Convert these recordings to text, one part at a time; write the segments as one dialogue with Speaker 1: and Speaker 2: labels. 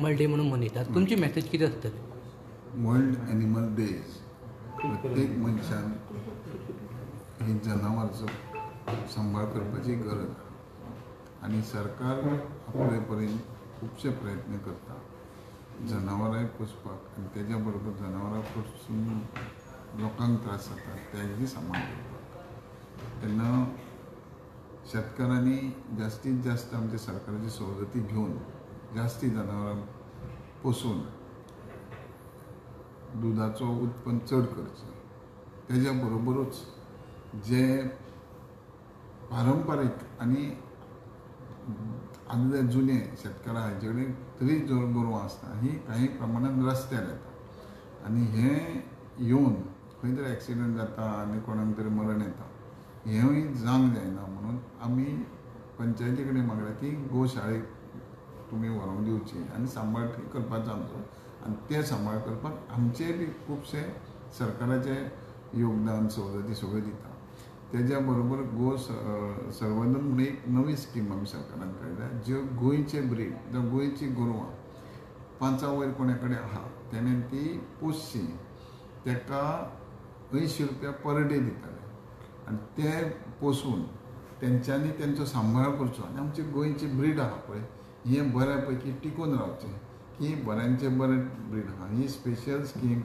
Speaker 1: Animal day म्हणून मनयतात. तुमची मॅसेज कितें आसतली?
Speaker 2: वर्ल्ड एनिमल डेज प्रत्येक मनशान ही जनावरांचो सांबाळ करपाची गरज आनी सरकार आपले परीन खुबशे प्रयत्न करता जनावरांय पोसपाक आनी तेज्या बरोबर जनावरां पासून लोकांक त्रास जाता तेजी सांबाळ करपाक. तेन्ना शेतकारांनी जास्तीत जास्त आमच्या सरकाराची सवलती घेवन जास्ती जनावरां पोसून दुधाचो उत्पन्न चड करचें. तेज्या बरोबरूच जे पारंपारीक आनी आदले जुने शेतकार हाजे कडेन तरी गोरवां आसता ही काही प्रमाणात रस्त्यार येता आनी हे येवन खंय तरी एक्सिडंट जाता आनी कोणाक तरी मरण येता. हेंवूय जावंक जायना म्हणून आमी पंचायती कडेन मागल्या की गोशाळेक तुमी व्हरोंक दिवची आनी सांबाळ करपाचो आमचो आनी ते सांबाळ करपाक आमचे बी खुबशे सरकाराचे योगदान सवलती सगळ्यो दिता. तेज्या बरोबर गो संवर्धन म्हणून एक नवी स्कीम आमी सरकारान काडल्या ज्यो गोंयचे ब्रीड जावं गोंयची गोरवां 5 वयर कोणा कडेन आहा तेणें ती पोसची तेका 80 रुपया पर डे दिताले आनी ते पोसून तेंच्यांनी तेंचो सांबाळ करचो आनी आमची गोंयची ब्रीड आहा पळय हे बऱ्या पैकी टिकून रावचें ही बऱ्यांचे बरें ब्रीड आहा. ही स्पेशल स्कीम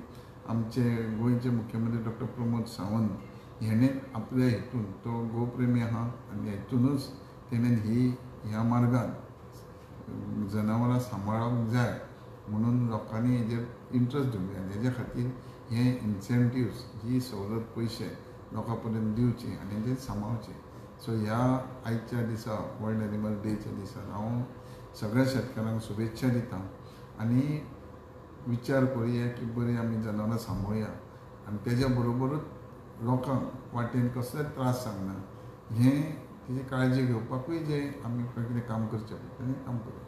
Speaker 2: आमचे गोंयचे मुख्यमंत्री डॉक्टर प्रमोद सावंत हेणें आपल्या हितून तो गोप्रेमी आहा आनी हेतूनच तेणें ह्या मार्गान जनावरां सांबाळूंक जाय म्हणून लोकांनी हेजेर इंट्रस्ट दिवंक जाय. हेज्या खातीर हे इन्सेंटिव्स ही सवलत पयशे लोकां पर्यंत दिवचे आनी ते सांबाळचे. सो ह्या आयच्या दिसा वर्ल्ड एनिमल डेच्या दिसा हांव सगळ्या शेतकारांक शुभेच्छा दिता आनी विचार करुया की बरी आमी जनावरां सांबाळुया आनी तेज्या बरोबरूच लोकांक वाटेन कसलेच त्रास जावंक ना हे तेजी काळजी घेवपाकूय जे आमी कितें काम करचें पडटा तें काम करूया.